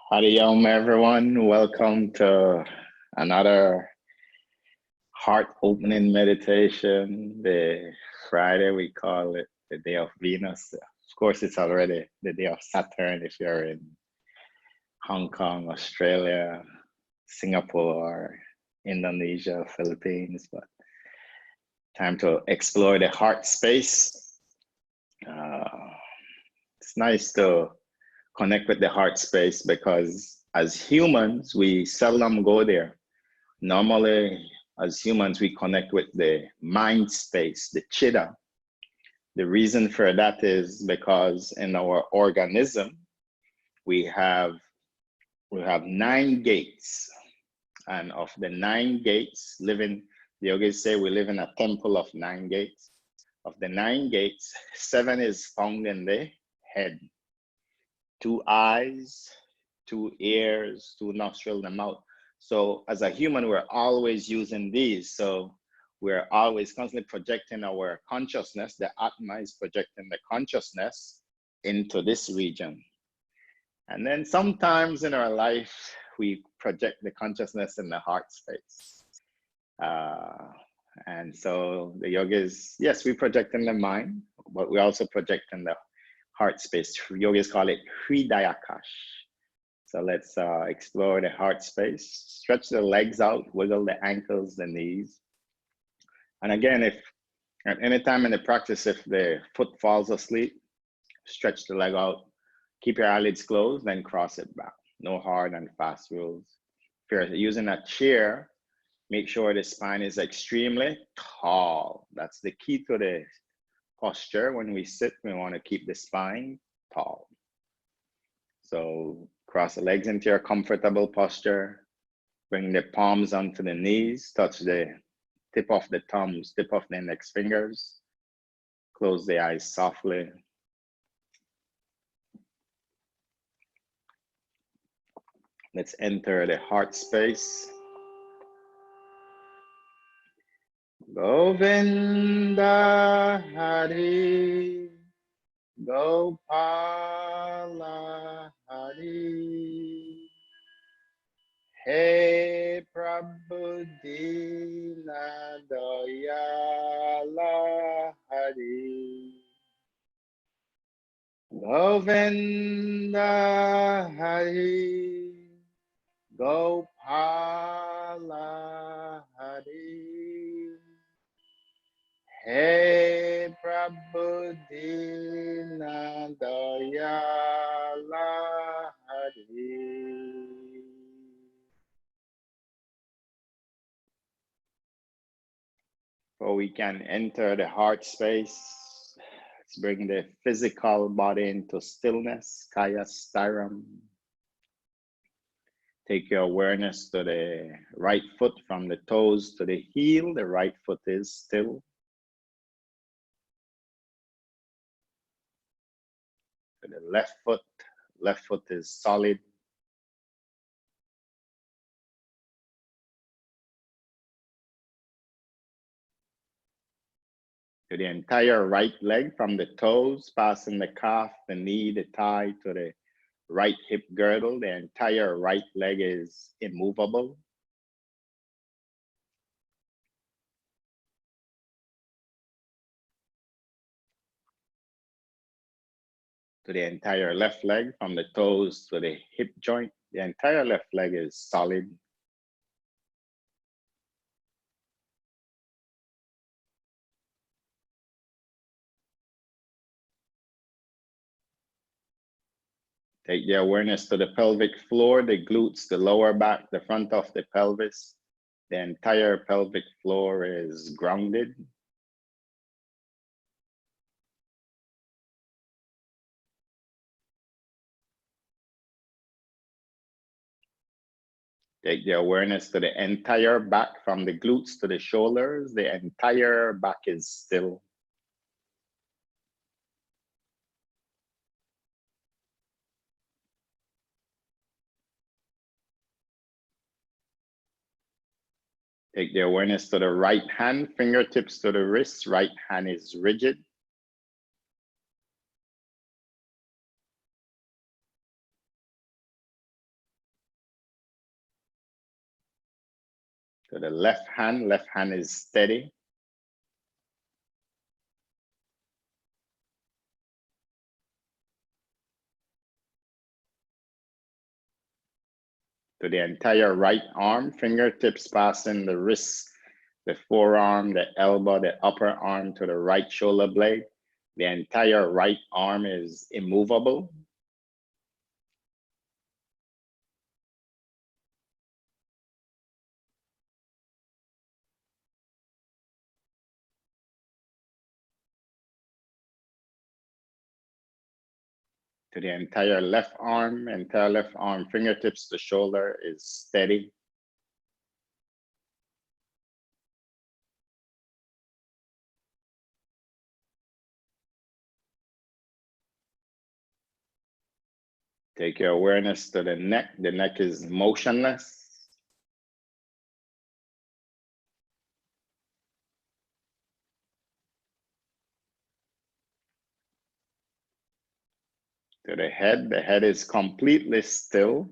Howdy, everyone. Welcome to another heart opening meditation. The Friday, we call it the day of Venus. Of course, it's already the day of Saturn if you're in Hong Kong, Australia, Singapore, Indonesia, Philippines. But time to explore the heart space. It's nice to connect with the heart space because as humans, we seldom go there. Normally, as humans, we connect with the mind space, the chitta. The reason for that is because in our organism, we have 9 gates. And of the 9 gates, the yogis say we live in a temple of 9 gates. Of the 9 gates, 7 is found in the head. 2 eyes, 2 ears, 2 nostrils, and mouth. So as a human, we're always using these. So we're always constantly projecting our consciousness. The Atma is projecting the consciousness into this region. And then sometimes in our life, we project the consciousness in the heart space. And so the yogis, yes, we project in the mind, but we also project in the heart space. Yogis call it Hridayakash. So let's explore the heart space. Stretch the legs out, wiggle the ankles, the knees. And again, if at any time in the practice, if the foot falls asleep, stretch the leg out, keep your eyelids closed, then cross it back. No hard and fast rules. If you're using a chair, make sure the spine is extremely tall. That's the key to the posture. When we sit, we want to keep the spine tall. So cross the legs into your comfortable posture. Bring the palms onto the knees. Touch the tip of the thumbs, tip of the index fingers. Close the eyes softly. Let's enter the heart space. Govinda Hari, Gopala Hari, Hey Prabhu Dina Dayala Hari, Govinda Hari, Gopala Hari, Hey Prabhu Dina Dayala Hari. So we can enter the heart space. Let's bring the physical body into stillness, Kaya Stiram. Take your awareness to the right foot from the toes to the heel. The right foot is still. To the left foot is solid. To the entire right leg from the toes, passing the calf, the knee, the thigh to the right hip girdle. The entire right leg is immovable. To the entire left leg from the toes to the hip joint. The entire left leg is solid. Take the awareness to the pelvic floor, the glutes, the lower back, the front of the pelvis. The entire pelvic floor is grounded. Take the awareness to the entire back, from the glutes to the shoulders. The entire back is still. Take the awareness to the right hand, fingertips to the wrists. Right hand is rigid. To the left hand is steady. To the entire right arm, fingertips passing the wrist, the forearm, the elbow, the upper arm to the right shoulder blade. The entire right arm is immovable. To the entire left arm, fingertips to shoulder is steady. Take your awareness to the neck. The neck is motionless. To the head is completely still.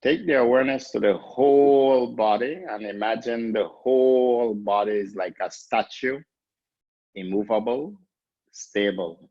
Take the awareness to the whole body and imagine the whole body is like a statue, immovable, stable.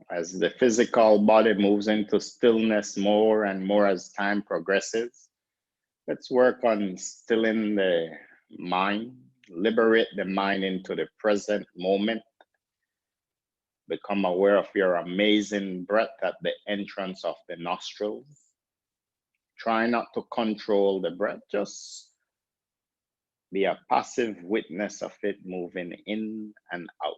As the physical body moves into stillness more and more as time progresses, let's work on stilling the mind, liberate the mind into the present moment. Become aware of your amazing breath at the entrance of the nostrils. Try not to control the breath, just be a passive witness of it moving in and out.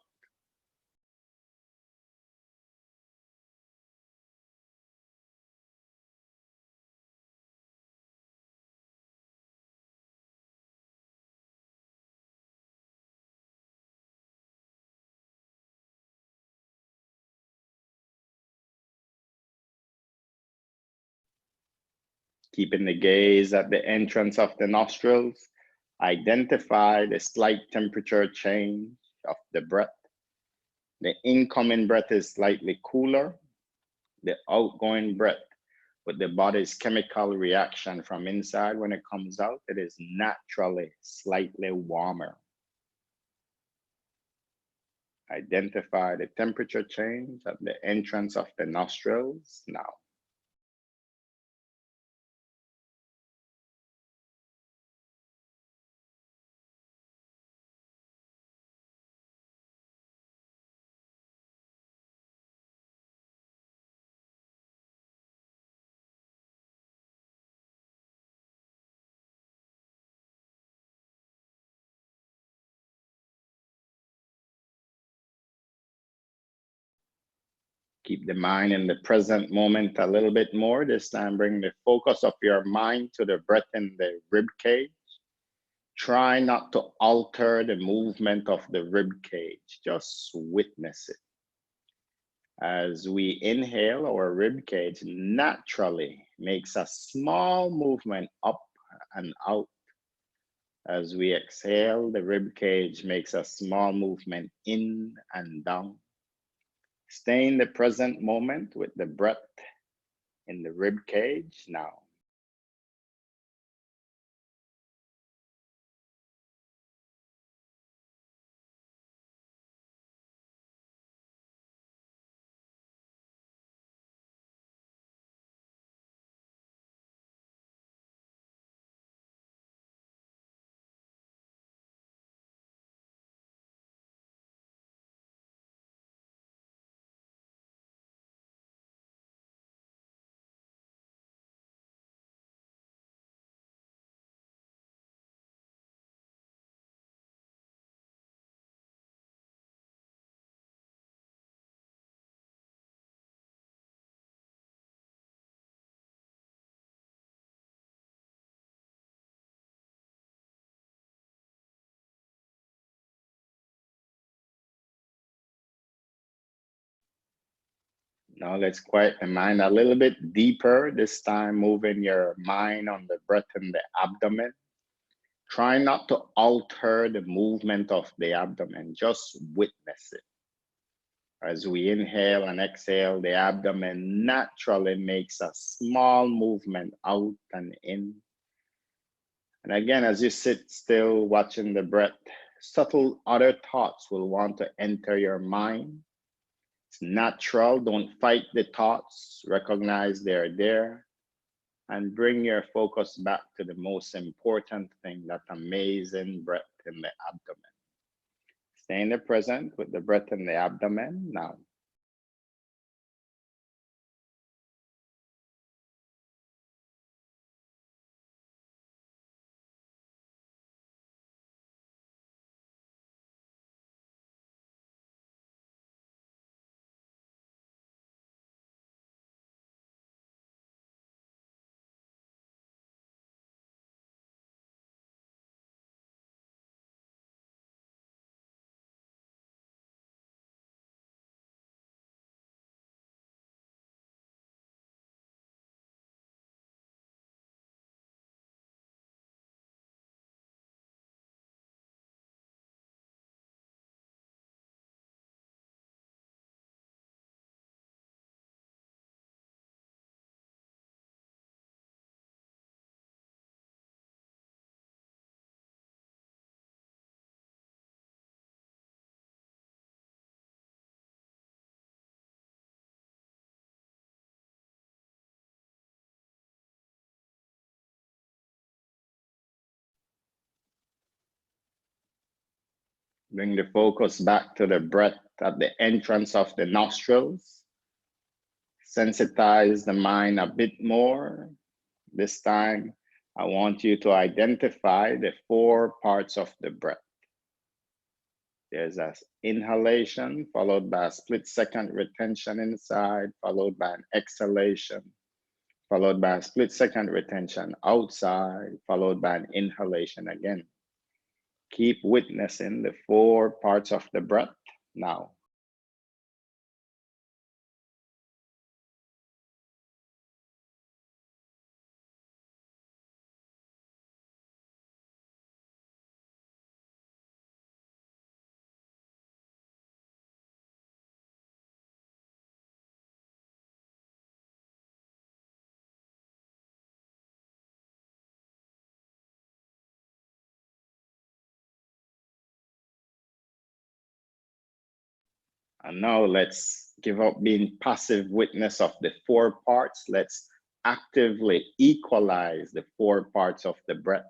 Keeping the gaze at the entrance of the nostrils, identify the slight temperature change of the breath. The incoming breath is slightly cooler. The outgoing breath, with the body's chemical reaction from inside when it comes out, it is naturally slightly warmer. Identify the temperature change at the entrance of the nostrils now. Keep the mind in the present moment a little bit more. This time, bring the focus of your mind to the breath in the rib cage. Try not to alter the movement of the rib cage, just witness it. As we inhale, our rib cage naturally makes a small movement up and out. As we exhale, the rib cage makes a small movement in and down. Stay in the present moment with the breath in the rib cage now. Now let's quiet the mind a little bit deeper, this time moving your mind on the breath in the abdomen. Try not to alter the movement of the abdomen, just witness it. As we inhale and exhale, the abdomen naturally makes a small movement out and in. And again, as you sit still watching the breath, subtle other thoughts will want to enter your mind. It's natural. Don't fight the thoughts. Recognize they're there and bring your focus back to the most important thing, that amazing breath in the abdomen. Stay in the present with the breath in the abdomen now. Bring the focus back to the breath at the entrance of the nostrils. Sensitize the mind a bit more. This time, I want you to identify the 4 parts of the breath. There's an inhalation, followed by a split-second retention inside, followed by an exhalation, followed by a split-second retention outside, followed by an inhalation again. Keep witnessing the 4 parts of the breath now. And now let's give up being passive witness of the 4 parts. Let's actively equalize the 4 parts of the breath.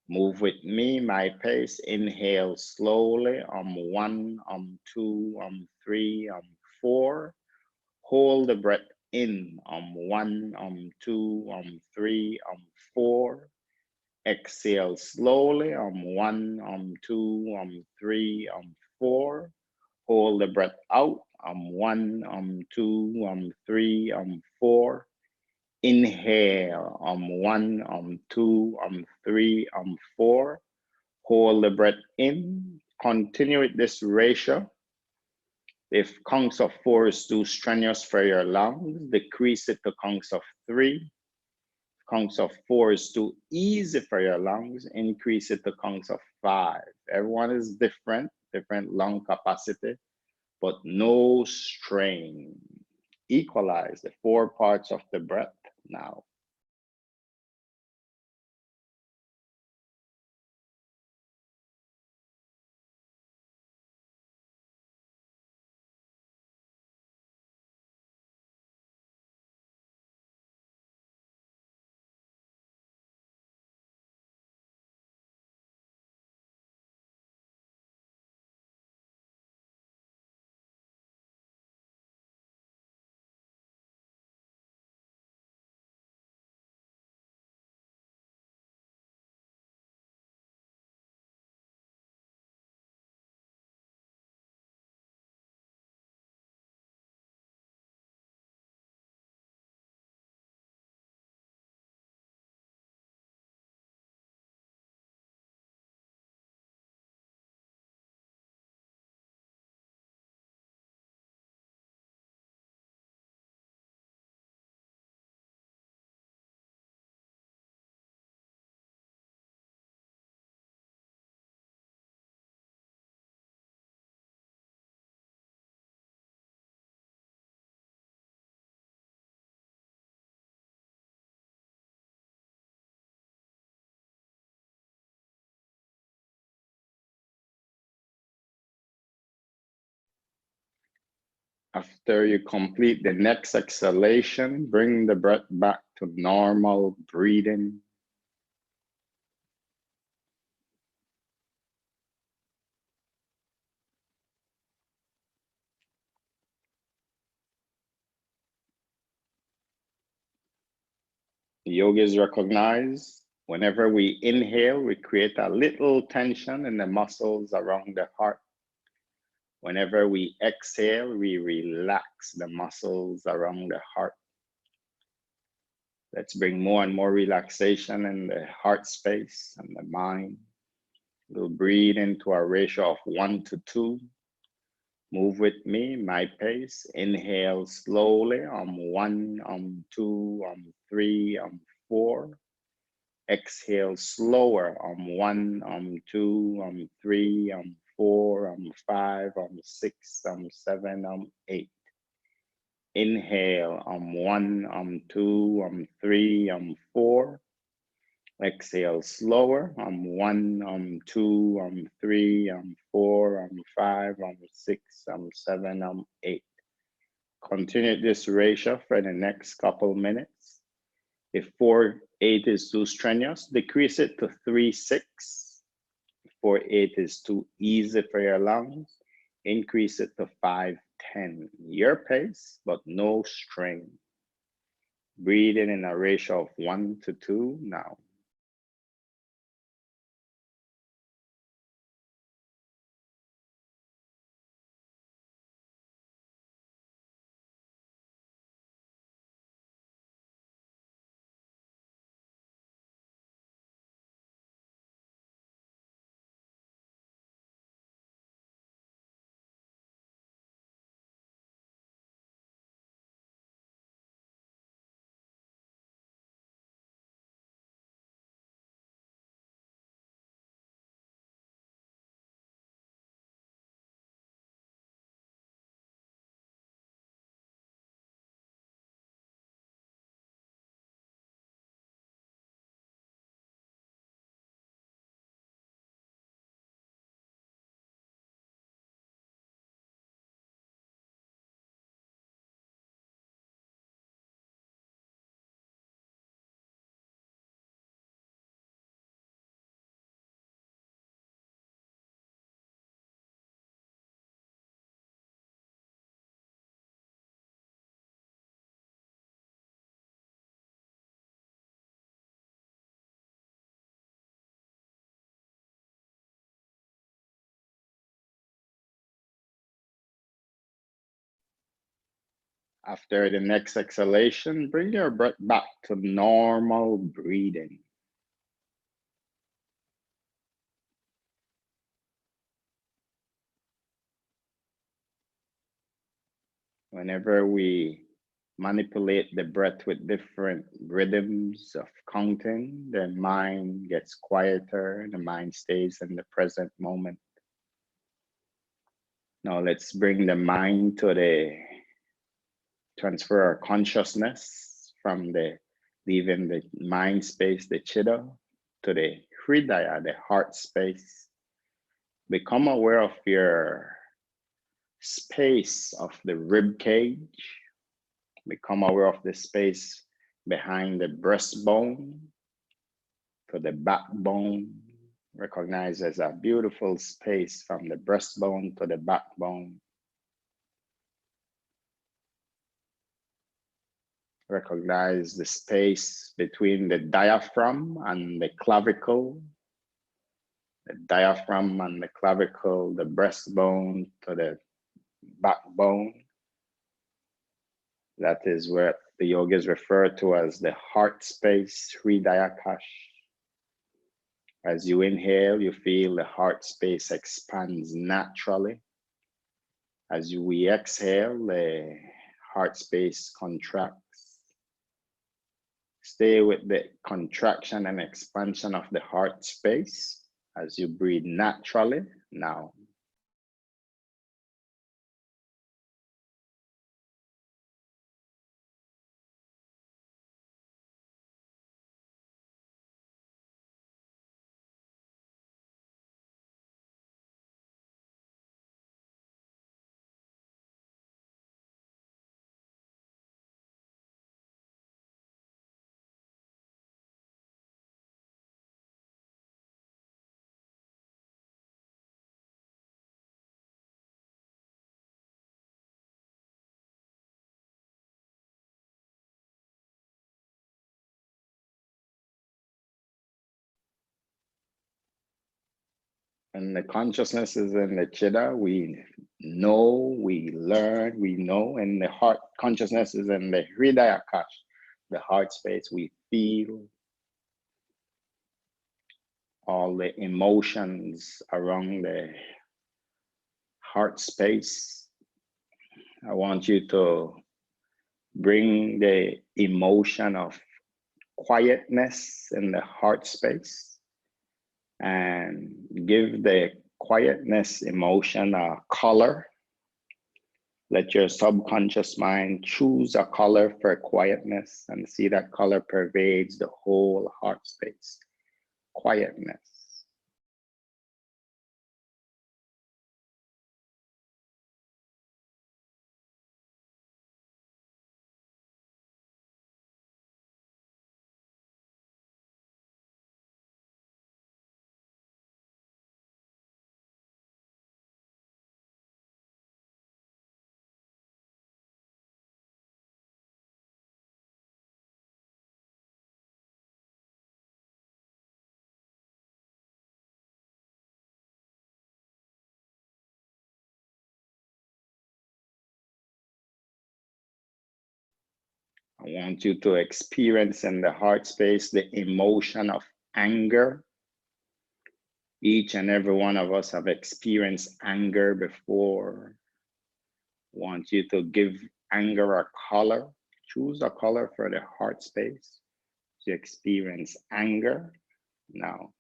Move with me, my pace. Inhale slowly. 1, 2, 3, 4. Hold the breath in. 1, 2, 3, 4. Exhale slowly. 1, 2, 3, 4. Hold the breath out. 1, 2, 3, 4. Inhale. 1, 2, 3, 4. Hold the breath in. Continue with this ratio. If counts of 4 is too strenuous for your lungs, decrease it to counts of 3. Counts of 4 is too easy for your lungs. Increase it to counts of 5. Everyone is different lung capacity, but no strain. Equalize the 4 parts of the breath now. After you complete the next exhalation, bring the breath back to normal breathing. Yogis recognize whenever we inhale, we create a little tension in the muscles around the heart. Whenever we exhale, we relax the muscles around the heart. Let's bring more and more relaxation in the heart space and the mind. We'll breathe into a ratio of 1 to 2. Move with me, my pace. Inhale slowly, 1, 2, 3, 4. Exhale slower, 1, 2, 3, 4, 5, 6, 7, 8. Inhale, 1, 2, 3, 4. Exhale slower, 1, 2, 3, 4, 5, 6, 7, 8. Continue this ratio for the next couple minutes. If 4, 8 is too strenuous, decrease it to 3, 6. If 4, 8 is too easy for your lungs, increase it to 5, 10. Your pace, but no strain. Breathing in a ratio of 1 to 2 now. After the next exhalation, bring your breath back to normal breathing. Whenever we manipulate the breath with different rhythms of counting, the mind gets quieter, the mind stays in the present moment. Now let's bring the mind to the transfer our consciousness from the leaving the mind space, the chitta, to the hridaya, the heart space. Become aware of your space of the rib cage. Become aware of the space behind the breastbone to the backbone. Recognize as a beautiful space from the breastbone to the backbone. Recognize the space between the diaphragm and the clavicle. The diaphragm and the clavicle, the breastbone to the backbone. That is where the yogis refer to as the heart space, Hridayakash. As you inhale, you feel the heart space expands naturally. As we exhale, the heart space contracts. Stay with the contraction and expansion of the heart space as you breathe naturally now. And the consciousness is in the chitta. We know, we learn, we know. And the heart consciousness is in the hridayakash, the heart space. We feel all the emotions around the heart space. I want you to bring the emotion of quietness in the heart space and give the quietness emotion a color. Let your subconscious mind choose a color for quietness and see that color pervades the whole heart space. Quietness. I want you to experience in the heart space the emotion of anger. Each and every one of us have experienced anger before. I want you to give anger a color. Choose a color for the heart space to experience anger now.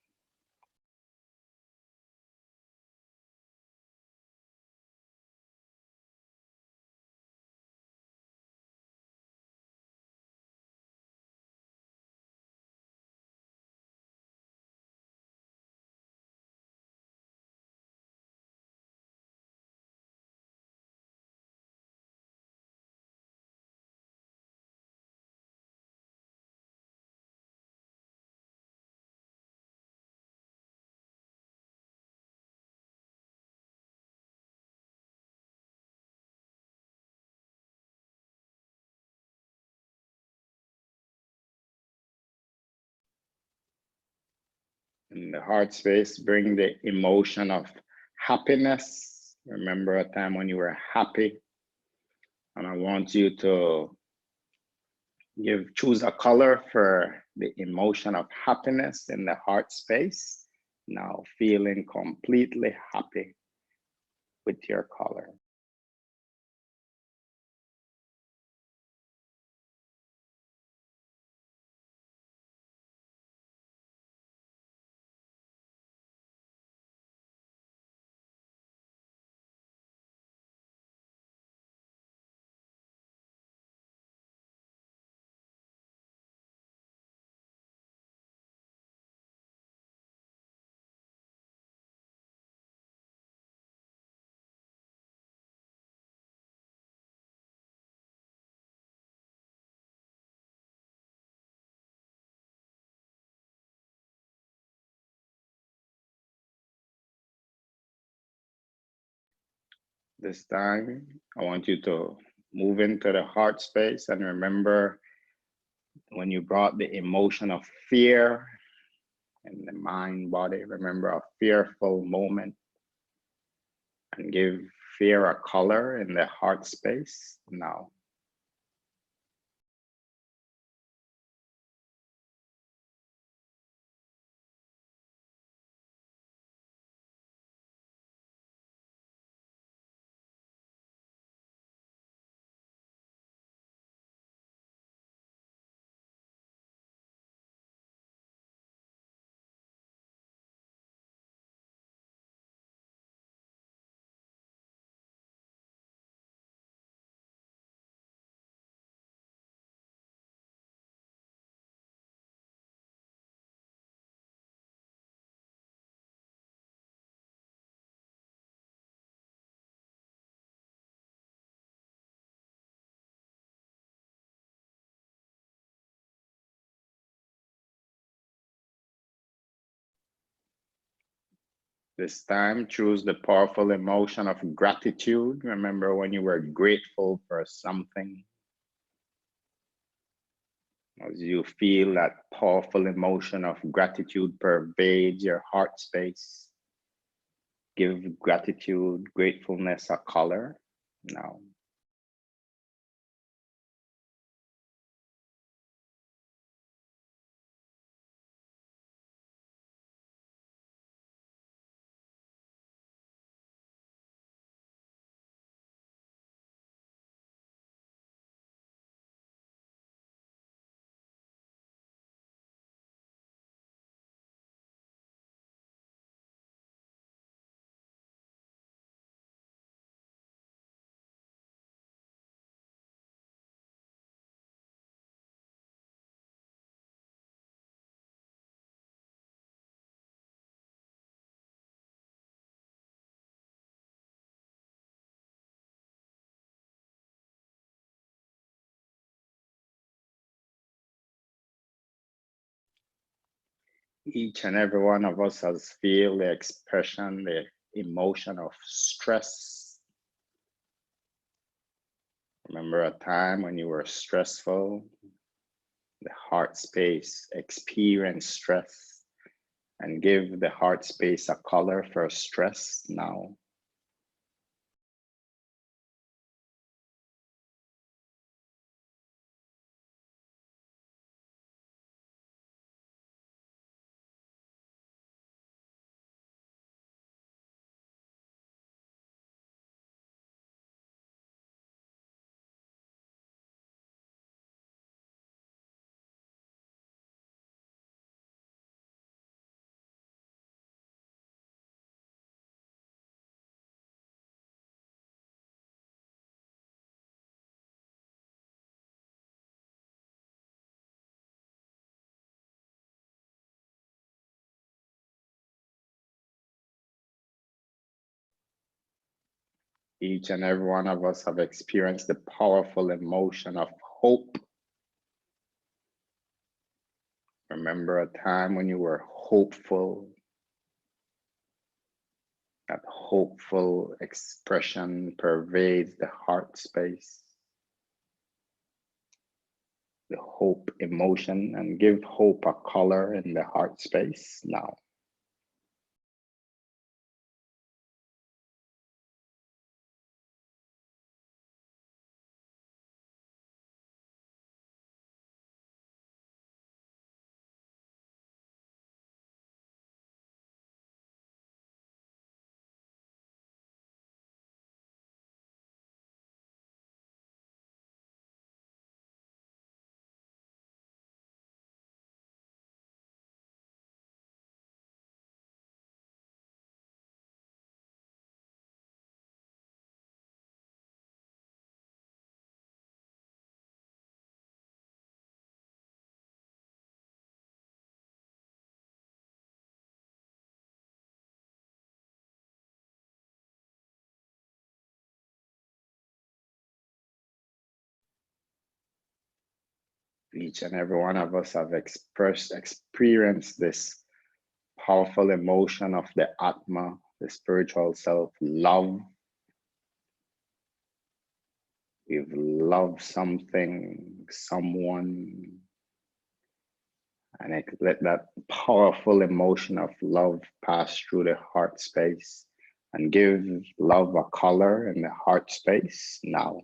In the heart space, bring the emotion of happiness. Remember a time when you were happy. And I want you to choose a color for the emotion of happiness in the heart space. Now feeling completely happy with your color. This time, I want you to move into the heart space and remember when you brought the emotion of fear in the mind, body, remember a fearful moment and give fear a color in the heart space now. This time, choose the powerful emotion of gratitude. Remember when you were grateful for something. As you feel that powerful emotion of gratitude pervades your heart space, give gratitude, gratefulness a color now. Each and every one of us has feel the expression, the emotion of stress. Remember a time when you were stressful, the heart space, experience stress, and give the heart space a color for stress now. Each and every one of us have experienced the powerful emotion of hope. Remember a time when you were hopeful. That hopeful expression pervades the heart space, the hope emotion, and give hope a color in the heart space now. Each and every one of us have experienced this powerful emotion of the Atma, the spiritual self, love. We've loved something, someone, and let that powerful emotion of love pass through the heart space and give love a color in the heart space now.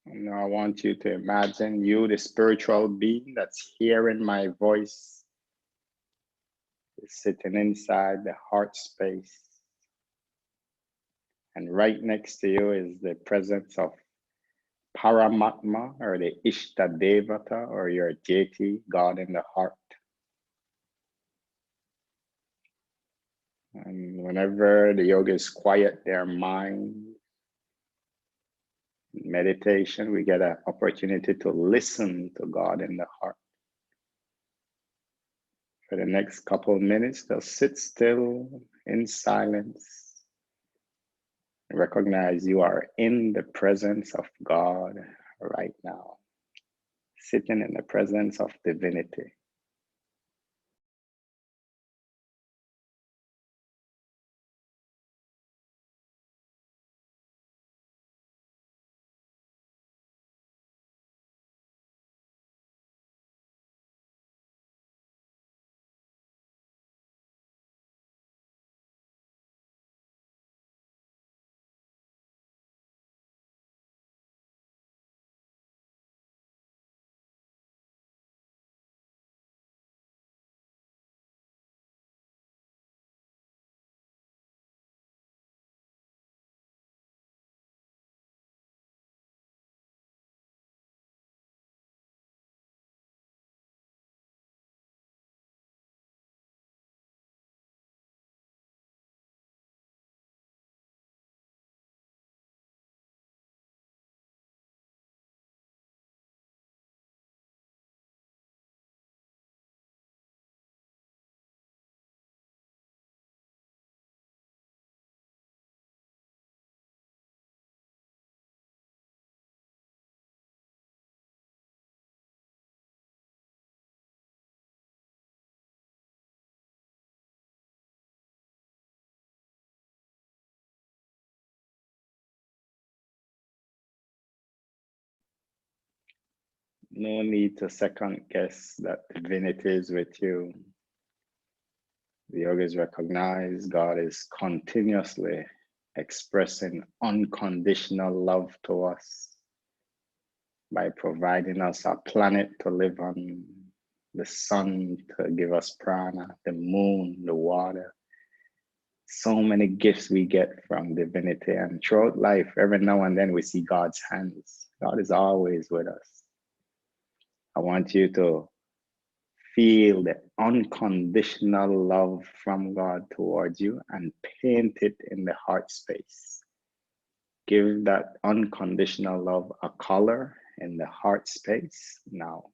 Now I want you to imagine you, the spiritual being that's hearing my voice, is sitting inside the heart space. And right next to you is the presence of Paramatma, or the Ishta Devata, or your deity, God in the heart. And whenever the yogis quiet their mind, meditation, we get an opportunity to listen to God in the heart. For the next couple of minutes, just sit still in silence. Recognize you are in the presence of God right now, sitting in the presence of divinity. No need to second guess that divinity is with you. The yogis recognize God is continuously expressing unconditional love to us by providing us a planet to live on, the sun to give us prana, the moon, the water. So many gifts we get from divinity, and throughout life, every now and then we see God's hands. God is always with us. I want you to feel the unconditional love from God towards you and paint it in the heart space. Give that unconditional love a color in the heart space now.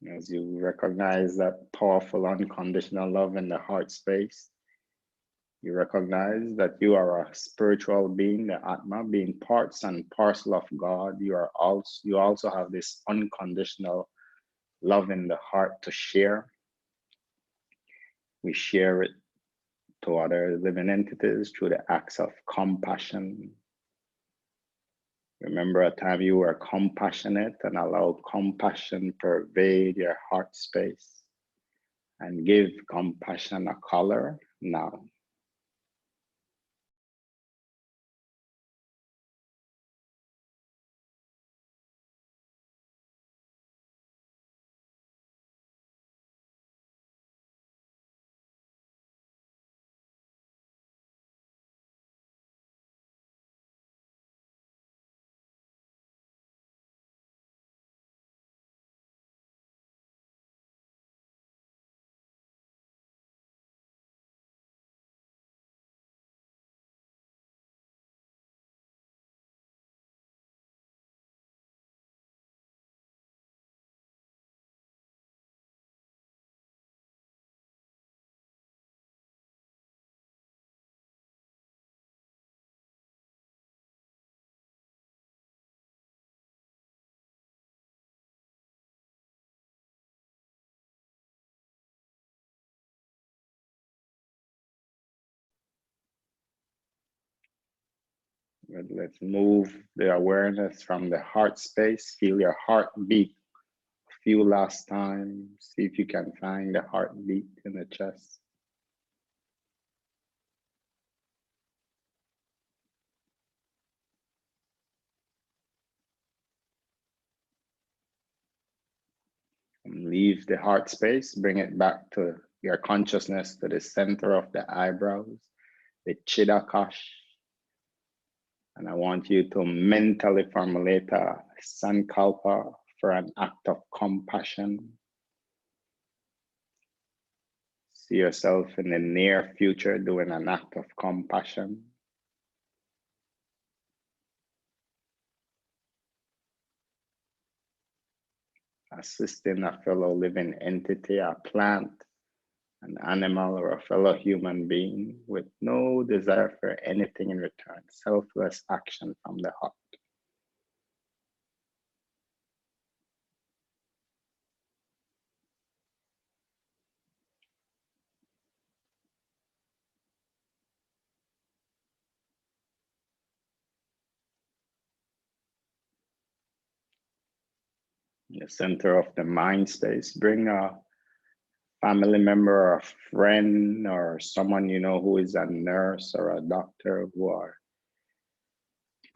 As you recognize that powerful unconditional love in the heart space, you recognize that you are a spiritual being, the Atma, being parts and parcel of God. You also have this unconditional love in the heart to share. We share it to other living entities through the acts of compassion. Remember a time you were compassionate and allowed compassion pervade your heart space and give compassion a color now. But let's move the awareness from the heart space. Feel your heartbeat a few last times. See if you can find the heartbeat in the chest. And leave the heart space, bring it back to your consciousness to the center of the eyebrows, the Chidakosh. And I want you to mentally formulate a sankalpa for an act of compassion. See yourself in the near future doing an act of compassion. Assisting a fellow living entity, a plant, an animal, or a fellow human being with no desire for anything in return. Selfless action from the heart. In the center of the mind space, bring a family member or a friend or someone you know who is a nurse or a doctor who are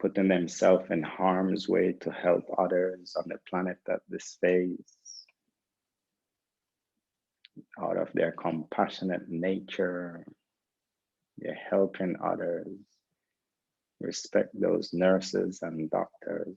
putting themselves in harm's way to help others on the planet at this phase. Out of their compassionate nature, they're helping others. Respect those nurses and doctors.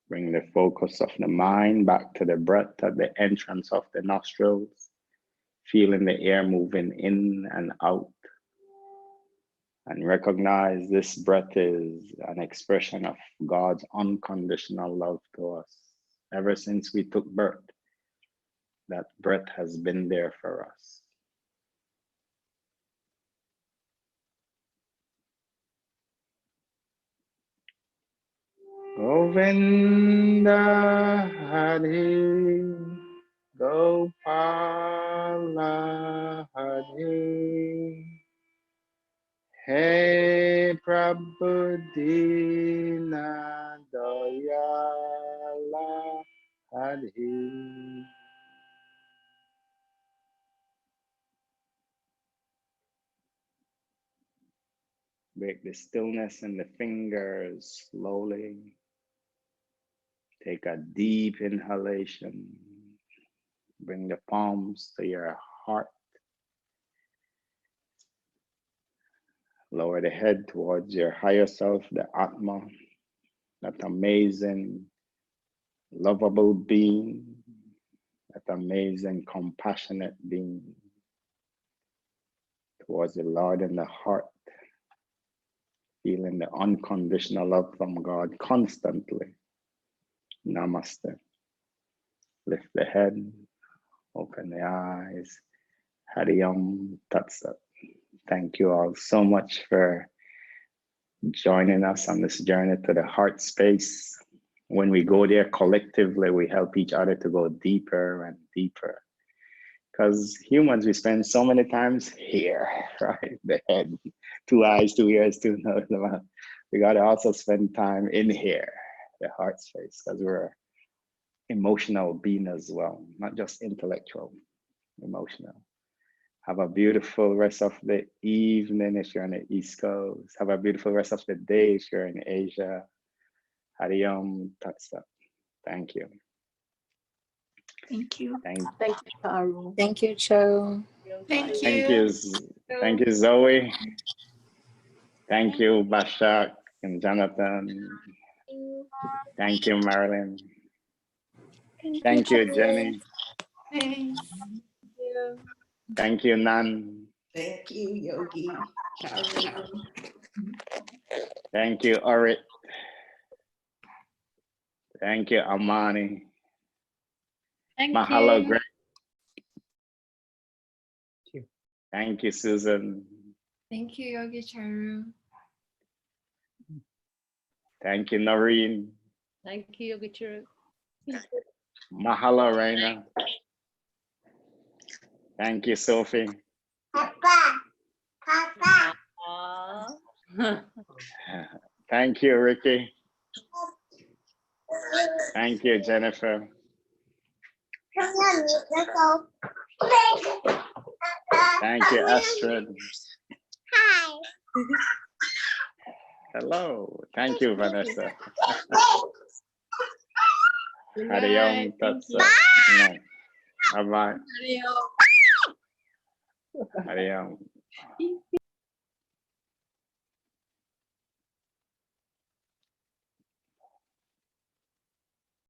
Bring the focus of the mind back to the breath at the entrance of the nostrils, feeling the air moving in and out. And recognize this breath is an expression of God's unconditional love to us. Ever since we took birth, that breath has been there for us. Govinda Hari Gopala Hari Hey Prabhu Dina Dayala Hari. Break the stillness in the fingers slowly. Take a deep inhalation. Bring the palms to your heart. Lower the head towards your higher self, the Atma, that amazing, lovable being, that amazing, compassionate being, towards the Lord in the heart, feeling the unconditional love from God constantly. Namaste. Lift the head, open the eyes. Hari Om Tat Sat. Thank you all so much for joining us on this journey to the heart space. When we go there collectively, we help each other to go deeper and deeper. Because humans, we spend so many times here, right? The head, 2 eyes, 2 ears, 2 nose. We got to also spend time in here, the heart space, because we're emotional being as well, not just intellectual, emotional. Have a beautiful rest of the evening if you're on the East Coast. Have a beautiful rest of the day if you're in Asia. Hari Om Tat Sat. Thank you. Thank you. Thank you, Charu. Thank you, Cho. Thank Thank you. you. Thank you, Zoe. Thank you, Bashak and Jonathan. Thank you, Marilyn. Thank you, Jenny. Thanks. Thank you, Nan. Thank you, Yogi. Charu. Thank you, Orit. Thank you, Amani. Thank Mahalo, you. Greg. Thank you, Susan. Thank you, Yogi Charu. Thank you, Noreen. Thank you, Yogi Charu. Mahalo, Raina. Thank you, Sophie. Thank you, Ricky. Thank you, Jennifer. Thank you, Astrid. Hi. Hello. Thank you, Vanessa. Good Hari night. Om Tat Thank Sat. Bye-bye. you. Hari Om. Adios.